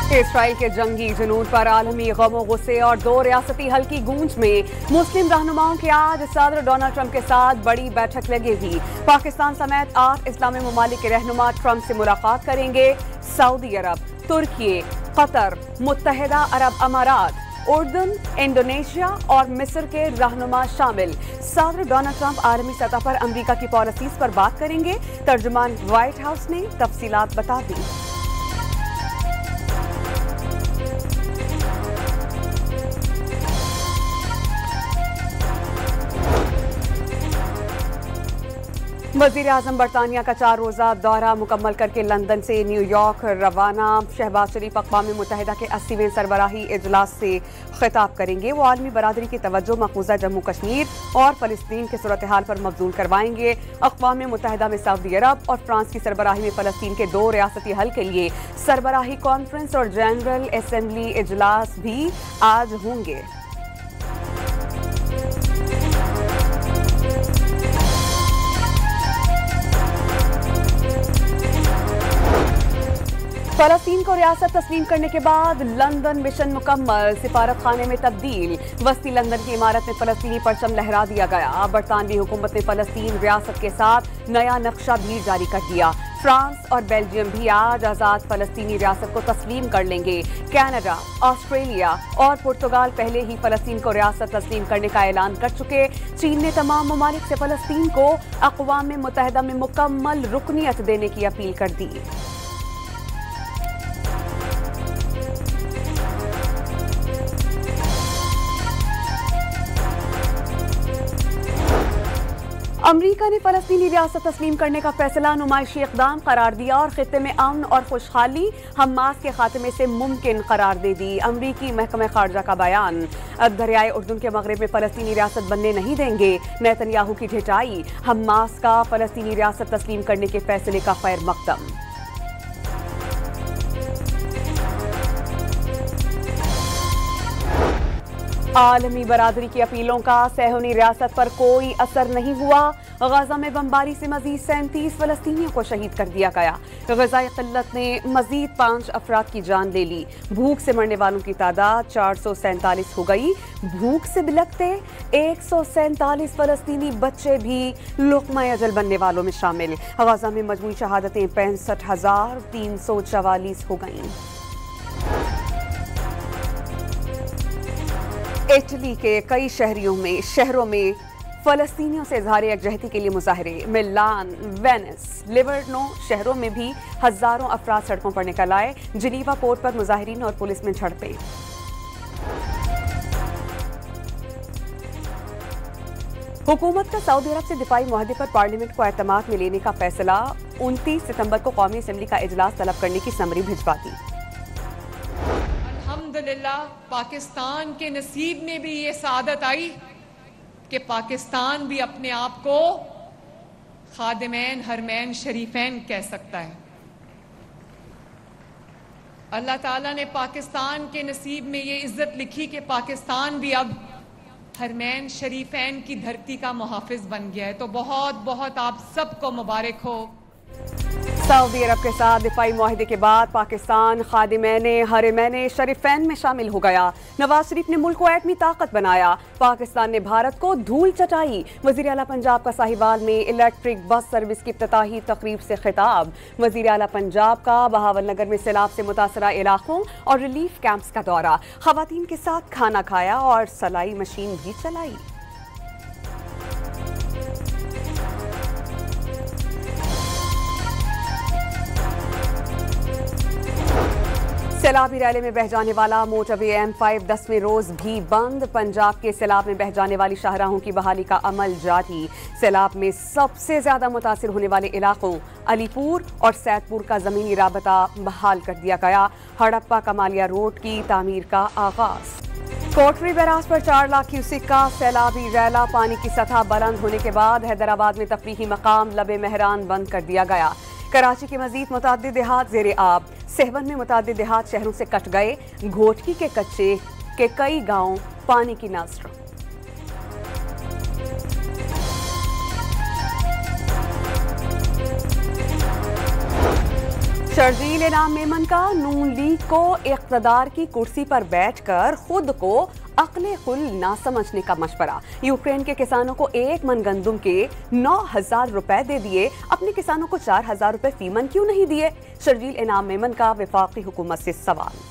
Israel के जंगी जुनून पर आलमी गम गुस्से और दो रियासती हल की गूंज में मुस्लिम रहनुमाओं की आज सदर डोनाल्ड ट्रंप के साथ बड़ी बैठक लगेगी। पाकिस्तान समेत 8 इस्लामी ममालिक के रहनुमा ट्रंप से मुलाकात करेंगे। सऊदी अरब, तुर्की, कतर, मुत्तहिदा अरब अमारात, उर्दन, इंडोनेशिया और मिस्र के रहनुमा शामिल। सदर डोनाल्ड ट्रंप आलमी सतह पर अमेरिका की पॉलिसीज पर बात करेंगे। तर्जुमान व्हाइट हाउस ने तफसीलात बता दी। वजीर आजम बरतानिया का 4 रोज़ा दौरा मुकम्मल करके लंदन से न्यूयॉर्क रवाना। शहबाज शरीफ अक़वाम मुत्तहिदा के 80वें सरबराही इजलास से खिताब करेंगे। वो आलमी बरादरी की तवज्जो मकबूजा जम्मू कश्मीर और फ़लस्तीन के सूरत हाल पर मबजूल करवाएंगे। अक़वाम मुत्तहिदा में सऊदी अरब और फ्रांस की सरबराही में फ़लस्तीन के 2 रियासती हल के लिए सरबराही कॉन्फ्रेंस और जनरल असम्बली इजलास भी आज होंगे। फ़लस्तीन को रियासत तस्लीम करने के बाद लंदन मिशन मुकम्मल, सिफारत खाने में तब्दील। वस्ती लंदन की इमारत में फ़लस्तीनी परचम लहरा दिया गया। बरतानवी हुकूमत ने फ़लस्तीन रियासत के साथ नया नक्शा भी जारी कर दिया। फ्रांस और बेल्जियम भी आज आज़ाद फ़लस्तीनी रियासत को तस्लीम कर लेंगे। कनाडा, ऑस्ट्रेलिया और पुर्तगाल पहले ही फ़लस्तीन को रियासत तस्लीम करने का ऐलान कर चुके। चीन ने तमाम ममालिक से फ़लस्तीन को अक़वाम मुत्तहिदा में मुकम्मल रुकनियत देने की अपील कर दी। अमरीका ने फ़लस्तीनी रियासत तस्लीम करने का फैसला नुमाइशी इक़दाम करार दिया और खित्ते में अमन और खुशहाली हमास के खात्मे से मुमकिन करार दे दी। अमरीकी महकमा ख़ारजा का बयान, अब दरियाए उर्दुन के मगरब में फ़लस्तीनी रियासत बनने नहीं देंगे। नेतन्याहू की ढिठाई, हमास का फ़लस्तीनी रियासत तस्लीम करने के फैसले का खैर मकदम। आलमी बरादरी की अपीलों का सहूनी रियासत पर कोई असर नहीं हुआ। गजा में बमबारी से मजीद 37 फ़लस्तीनियों को शहीद कर दिया गया। ग़ज़ाई क़िल्लत ने मजीद 5 अफराद की जान ले ली। भूख से मरने वालों की तादाद 447 हो गई। भूख से बिलखते 147 फ़लस्तीनी बच्चे भी लुक़मा अजल बनने वालों में शामिल। गजा में मजमूई शहादतें 65,344 हो गईं। इटली के कई शहरों में फ़लस्तीनियों से इज़हार यकजहती के लिए मुजाहरे। मिलान, वेनिस, लिवर्नो शहरों में भी हज़ारों अफराद सड़कों पर निकल आए। जिनीवा पोर्ट पर मुजाहिरीन और पुलिस में झड़पें। हुकूमत का सऊदी अरब से दिफाई मुआहदे पर पार्लियामेंट को एतमाद में लेने का फैसला। 29 सितंबर को कौमी असम्बली का इजलास तलब करने की समरी भिजवा दी। अल्हम्दुलिल्लाह पाकिस्तान के नसीब में भी ये सादत आई कि पाकिस्तान भी अपने आप को खादिमैन हरमैन शरीफैन कह सकता है। अल्लाह ताला ने पाकिस्तान के नसीब में ये इज्जत लिखी कि पाकिस्तान भी अब हरमैन शरीफैन की धरती का मुहाफिज बन गया है। तो बहुत बहुत आप सबको मुबारक हो। सऊदी अरब के साथ दिफाई मुआहदे के बाद पाकिस्तान खादिमैन हरमैन शरीफैन में शामिल हो गया। नवाज शरीफ ने मुल्क को एटमी ताकत बनाया। पाकिस्तान ने भारत को धूल चटाई। वज़ीर आला पंजाब का साहिवाल में इलेक्ट्रिक बस सर्विस की इफ्तिताही तकरीब से खिताब। वज़ीर आला पंजाब का बहावल नगर में सैलाब से मुतासरा इलाकों और रिलीफ कैंप्स का दौरा। खवातीन के साथ खाना खाया और सलाई मशीन भी चलाई। सैलाबी रैली में बह जाने वाला मोटरवे M5 10वें रोज भी बंद। पंजाब के सैलाब में बह जाने वाली शाहराहों की बहाली का अमल जारी। सैलाब में सबसे ज्यादा मुतासिर होने वाले इलाकों अलीपुर और सैदपुर का जमीनी राबता बहाल कर दिया गया। हड़प्पा कमालिया रोड की तामीर का आगाज। कोटरी बैराज पर 4 लाख क्यूसिक का सैलाबी रैला। पानी की सतह बुलंद होने के बाद हैदराबाद में तफरीही मकाम लबे मेहरान बंद कर दिया गया। कराची के मजीद मुताद्दिद देहात ज़ेरे आब। सेहवन में मुताद्दिद देहात शहरों से कट गए। घोटकी के कच्चे के कई गांव पानी की नज़र। शर्जील इनाम मेमन का नून लीग को इक़्तिदार की कुर्सी पर बैठकर खुद को अक्ले कुल ना समझने का मशवरा। यूक्रेन के किसानों को 1 मन गंदुम के 9,000 रुपए दे दिए, अपने किसानों को 4,000 रुपए फी मन क्यों नहीं दिए? शर्जील इनाम मेमन का वफाकी हुकूमत से सवाल।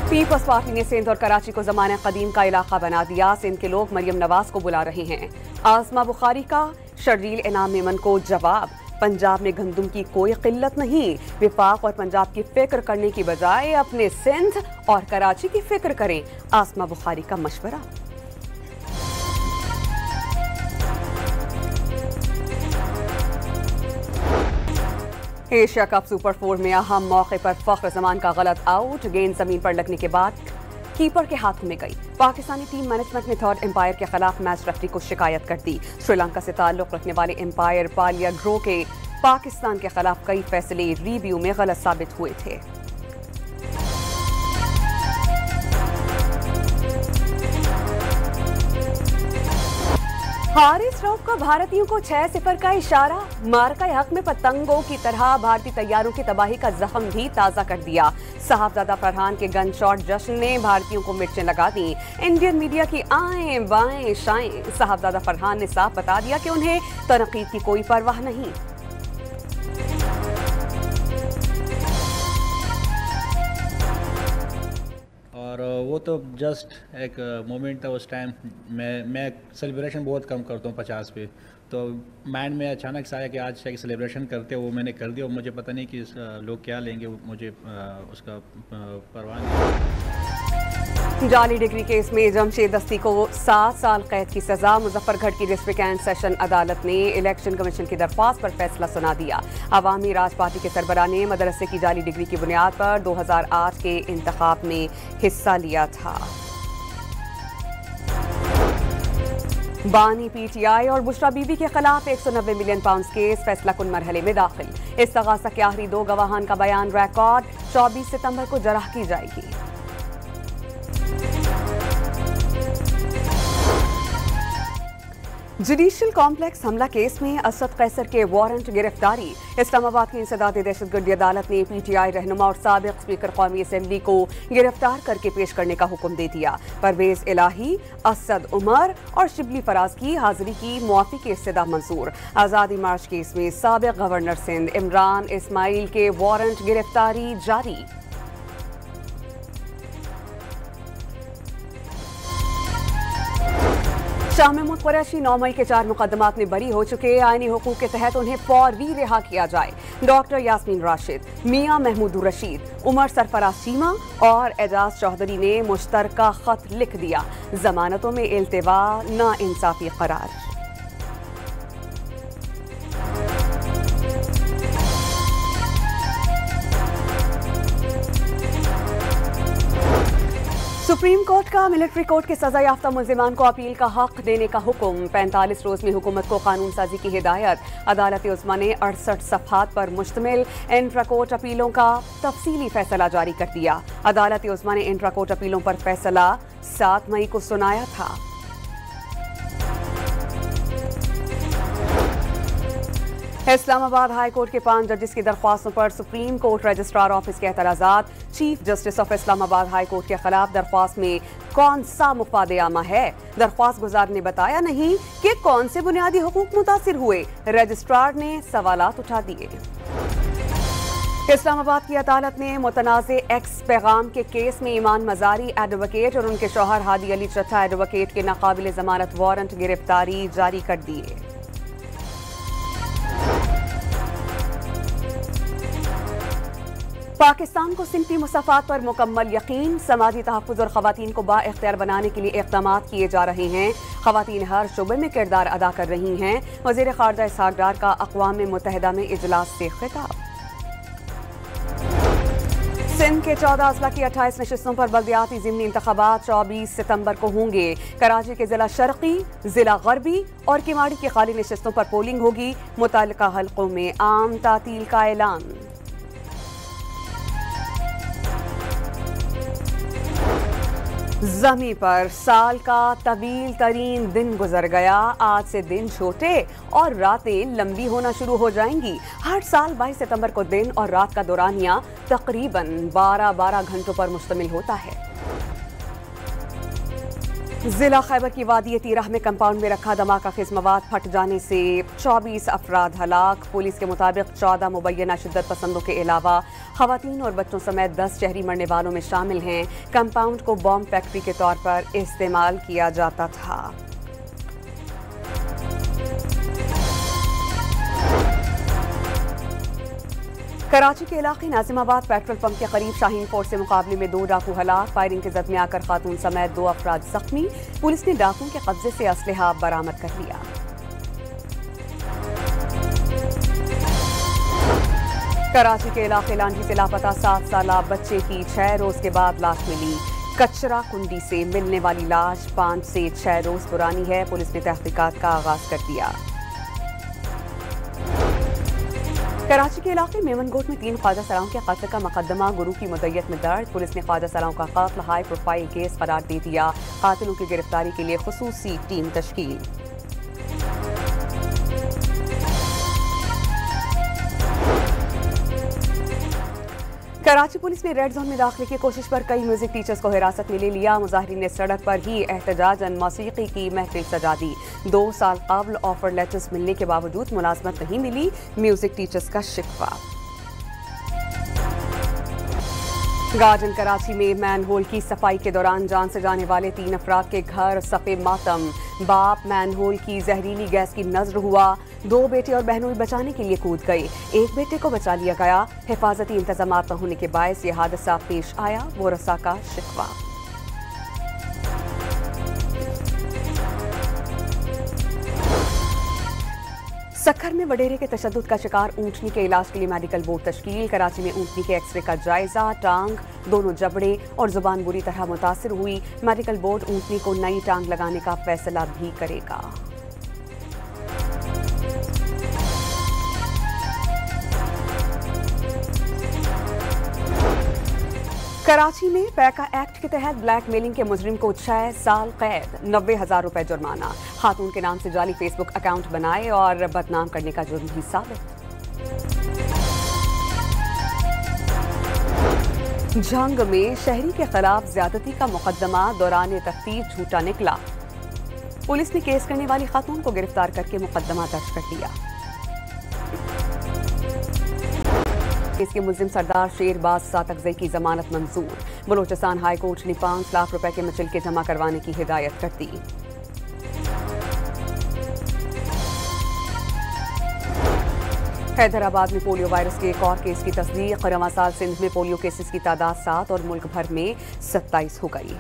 पीपल्स पार्टी ने सिंध और कराची को ज़माने कदीम का इलाका बना दिया। सिंध के लोग मरियम नवाज को बुला रहे हैं। आज़मा बुखारी का शर्जील इनाम मेमन को जवाब, पंजाब में गंदुम की कोई किल्लत नहीं। विफाक और पंजाब की फिक्र करने की बजाय अपने सिंध और कराची की फिक्र करें, आज़मा बुखारी का मशवरा। एशिया कप सुपर 4 में अहम मौके पर फख्र जमान का गलत आउट। गेंद जमीन पर लगने के बाद कीपर के हाथों में गई। पाकिस्तानी टीम मैनेजमेंट ने थर्ड एम्पायर के खिलाफ मैच रेफरी को शिकायत कर दी। श्रीलंका से ताल्लुक रखने वाले एम्पायर पालिया ग्रो के पाकिस्तान के खिलाफ कई फैसले रिव्यू में गलत साबित हुए थे। हारिस रऊफ का भारतीयों को 6-0 का इशारा। मार्का हक में पतंगों की तरह भारतीय तैयारों की तबाही का जख्म भी ताज़ा कर दिया। साहबजादा फरहान के गन शॉट जश्न ने भारतीयों को मिर्चें लगा दी। इंडियन मीडिया की आएं बाएं शाएं। साहबजादा फरहान ने साफ बता दिया कि उन्हें तनकीद की कोई परवाह नहीं। और वो तो जस्ट एक मोमेंट था उस टाइम। मैं सेलिब्रेशन बहुत कम करता हूँ 50 पे, तो माइंड में अचानक से आया कि आज एक सेलिब्रेशन करते हैं, वो मैंने कर दिया। और मुझे पता नहीं कि लोग क्या लेंगे, मुझे उसका परवाह नहीं। जाली डिग्री केस में जमशेद दस्ती को 7 साल कैद की सजा। मुजफ्फरगढ़ की डिस्ट्रिक्ट एंड सेशन अदालत ने इलेक्शन कमीशन की दरख्वास्त पर फैसला सुना दिया। अवामी राज पार्टी के सरबराह ने मदरसे की जाली डिग्री की बुनियाद पर 2008 के इंतखाब में हिस्सा लिया था। बानी पीटीआई और बुशरा बीबी के खिलाफ 190 मिलियन पाउंड केस फैसला कुन मरहले में दाखिल। इस्तगासा के आखिरी 2 गवाहान का बयान रिकॉर्ड 24 सितंबर को जरह की जाएगी। जुडिशियल कॉम्प्लेक्स हमला केस में असद कैसर के वारंट गिरफ्तारी। इस्लामाबाद की इंसदादी दहशतगर्दी अदालत ने पीटीआई रहनुमा और साबिक स्पीकर कौमी असेंबली को गिरफ्तार करके पेश करने का हुक्म दे दिया। परवेज इलाही, असद उमर और शिबली फराज की हाजिरी की मुआफी की इस्तदा मंजूर। आज़ादी मार्च केस में साबिक गवर्नर सिंध इमरान इस्माइल के वारंट गिरफ्तारी जारी। शाह महमूद कुरैशी 9 मई के 4 मुकदमात में बरी हो चुके। आईनी हुकूक के तहत उन्हें फौरी रिहा किया जाए। डॉक्टर यास्मीन राशिद, मियां महमूद रशीद, उमर सरफराज चीमा और एजाज चौधरी ने मुश्तरका खत लिख दिया। जमानतों में इल्तिवा नाइंसाफी करार। सुप्रीम कोर्ट का मिलिट्री कोर्ट के सजा याफ्ता मुल्जिमान को अपील का हक देने का हुक्म। 45 रोज में हुकूमत को कानून साजी की हिदायत। अदालत उस्मा ने 68 सफ़हात पर मुश्तमिल इंट्रा कोर्ट अपीलों का तफसीली फैसला जारी कर दिया। अदालत उस्मा ने इंट्रा कोर्ट अपीलों पर फैसला 7 मई को सुनाया था। इस्लामाबाद हाई कोर्ट के 5 जजेस की दरख्वास्तों पर सुप्रीम कोर्ट रजिस्ट्रार ऑफिस के एतराज़ात। Chief justice of Islamabad high court के खिलाफ दरख्वास्त में कौन सा मुफाद आमा है? दरख्वास्त गुजार ने बताया नहीं कि कौन से बुनियादी हुकूक मुतासिर हुए। रजिस्ट्रार ने सवालात उठा दिए। इस्लामाबाद की अदालत ने मुतनाज़े एक्स पैगाम के केस में ईमान मजारी एडवोकेट और उनके शौहर हादी अली चट्टा एडवोकेट के नाकाबिल जमानत वारंट गिरफ्तारी जारी कर दिए। पाकिस्तान को सिमटी मुसाफात पर मुकम्मल यकीन। समाजी तहफ़्फ़ुज़ और ख़वातीन को बाइख्तियार बनाने के लिए इक़दाम किए जा रहे हैं। ख़वातीन हर शोबे में किरदार अदा कर रही हैं। वज़ीर ख़ारजा इसहाक़ डार का अक़वाम मुत्तहिदा में इजलास से खिताब। सिंध के 14 अजला की 28 नशिस्तों पर बल्दियाती ज़िमनी इंतख़ाबात 24 सितंबर को होंगे। कराची के ज़िला शर्क़ी, ज़िला ग़रबी और किमाड़ी की खाली नशिस्तों पर पोलिंग होगी। मुताल्लिका हल्क़ों में आम तातील का ऐलान। जमी पर साल का तवील तरीन दिन गुजर गया। आज से दिन छोटे और रातें लंबी होना शुरू हो जाएंगी। हर साल 22 सितंबर को दिन और रात का दौरानिया तकरीबन 12-12 घंटों पर मुश्तमिल होता है। जिला खैबर की वादी तीराह में कंपाउंड में रखा धमाका खेज मवाद फट जाने से 24 अफराद हलाक। पुलिस के मुताबिक 14 मुबैना शिद्दत पसंदों के अलावा खवातीन और बच्चों समेत 10 शहरी मरने वालों में शामिल हैं। कंपाउंड को बॉम्ब फैक्ट्री के तौर पर इस्तेमाल किया जाता था। कराची के इलाके नाजिमाबाद पेट्रोल पंप के करीब शाहीन फोर्स से मुकाबले में 2 डाकू हलाक। फायरिंग की जद में आकर खातून समेत 2 अफराद जख्मी। पुलिस ने डाकुओं के कब्जे से असलहा बरामद कर लिया। कराची के इलाके लांजी से लापता 7 साला बच्चे की 6 रोज के बाद लाश मिली। कचरा कुंडी से मिलने वाली लाश 5 से 6 रोज पुरानी है। पुलिस ने तहकीकात का आगाज कर दिया। कराची के इलाके मेमनगोट में 3 ख्वाजा सलाओं के कत्ल का मुकदमा गुरु की मुद्दत में दर्ज। पुलिस ने ख्वाजा सलाओं का कत्ल हाई प्रोफाइल केस करार दे दिया। कातिलों की गिरफ्तारी के लिए खुसूसी टीम तश्कील। कराची पुलिस ने रेड जोन में दाखिले की कोशिश पर कई म्यूजिक टीचर्स को हिरासत में ले लिया। मुजाहिरीन ने सड़क पर ही एहतजाजन मौसीकी की महफिल सजा दी। 2 साल कबल ऑफर लेटर्स मिलने के बावजूद मुलाजमत नहीं मिली, म्यूजिक टीचर्स का शिकवा। गार्डन कराची में मैनहोल की सफाई के दौरान जान से जाने वाले 3 अफराद के घर सफ़े मातम। बाप मैनहोल की जहरीली गैस की नजर हुआ। 2 बेटे और बहनों बचाने के लिए कूद गए। एक बेटे को बचा लिया गया। हिफाजती इंतजाम न होने के बायस यह हादसा पेश आया। वो रसा का शिकवा। सक्खर में वडेरे के तशद्दुद का शिकार ऊंटनी के इलाज के लिए मेडिकल बोर्ड तश्कील। कराची में ऊंटनी के एक्सरे का जायजा। टांग, दोनों जबड़े और जुबान बुरी तरह मुतासिर हुई। मेडिकल बोर्ड ऊंटनी को नई टांग लगाने का फैसला भी करेगा। कराची में पैका एक्ट के तहत ब्लैकमेलिंग के मुजरिम को 6 साल कैद, 90,000 रुपए जुर्माना। खातून के नाम से जाली फेसबुक अकाउंट बनाए और बदनाम करने का जुर्म भी साबित। जंग में शहरी के खिलाफ ज्यादती का मुकदमा दौरान तफ्तीश झूठा निकला। पुलिस ने केस करने वाली खातून को गिरफ्तार करके मुकदमा दर्ज कर लिया। इसके मुल्जिम सरदार शेरबाज सातकजई की जमानत मंजूर। बलोचिस्तान हाई कोर्ट ने 5 लाख रुपए के मुचलके जमा करवाने की हिदायत कर दी। हैदराबाद में पोलियो वायरस के एक और केस की तस्दीक। रवां साल सिंध में पोलियो केसेस की तादाद 7 और मुल्क भर में 27 हो गई।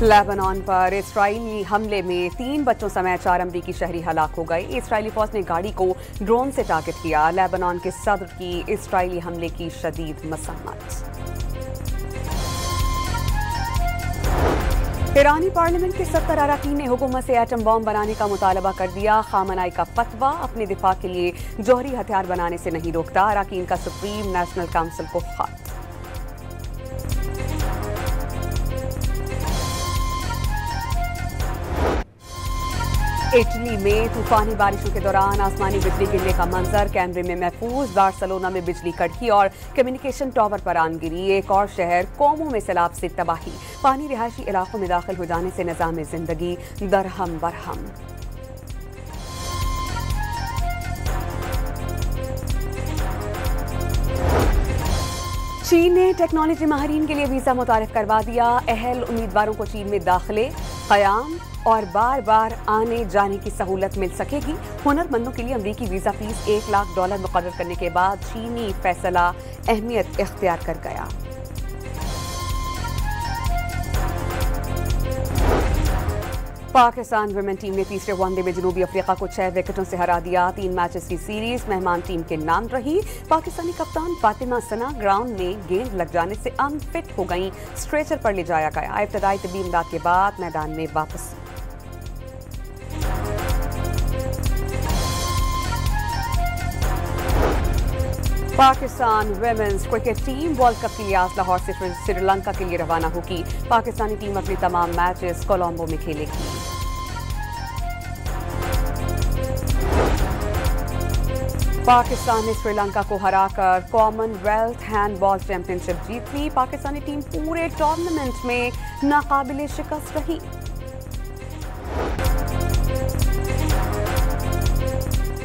लेबनान पर इस्राईली हमले में 3 बच्चों समेत 4 अमरीकी शहरी हलाक हो गए। इस्राईली फौज ने गाड़ी को ड्रोन से टारगेट किया। लेबनान के सदर की इस्राईली हमले की शदीद मसम्मत। ईरानी पार्लियामेंट के 70 अरकान ने हुकूमत से एटम बॉम्ब बनाने का मुतालबा कर दिया। खामनाई का फतवा अपने दिफा के लिए जौहरी हथियार बनाने से नहीं रोकता। अरकान का सुप्रीम नेशनल काउंसिल को खत। इटली में तूफानी बारिशों के दौरान आसमानी बिजली गिरने का मंजर कैमरे में महफूज। बार्सिलोना में बिजली कड़की और कम्युनिकेशन टावर पर आन गिरी। एक और शहर कोमो में सैलाब से तबाही। पानी रिहायशी इलाकों में दाखिल हो जाने से निजाम जिंदगी दरहम बरहम। चीन ने टेक्नोलॉजी माहिरीन के लिए वीजा मुतारिफ करवा दिया। अहल उम्मीदवारों को चीन में दाखिले, क़याम और बार बार आने जाने की सहूलत मिल सकेगी। हुनरमंदों के लिए अमरीकी वीजा फीस $1 लाख मुकर्रर करने के बाद चीनी फैसला अहमियत इख्तियार कर गया। पाकिस्तान वुमेन टीम ने तीसरे वनडे में जनूबी अफ्रीका को 6 विकेटों से हरा दिया। 3 मैचेस की सीरीज मेहमान टीम के नाम रही। पाकिस्तानी कप्तान फातिमा सना ग्राउंड में गेंद लग जाने से अनफिट हो गईं। स्ट्रेचर पर ले जाया गया। इब्तदाई तबी इमदाद के बाद मैदान में वापस। Pakistan women's cricket team world cup के लिए आज लाहौर से श्रीलंका के लिए रवाना होगी। पाकिस्तानी टीम अपने तमाम मैचेस कोलंबो में खेलेगी। पाकिस्तान ने श्रीलंका को हराकर कॉमनवेल्थ हैंडबॉल चैंपियनशिप जीत ली। पाकिस्तानी टीम पूरे टूर्नामेंट में नाकाबिले शिकस्त रही।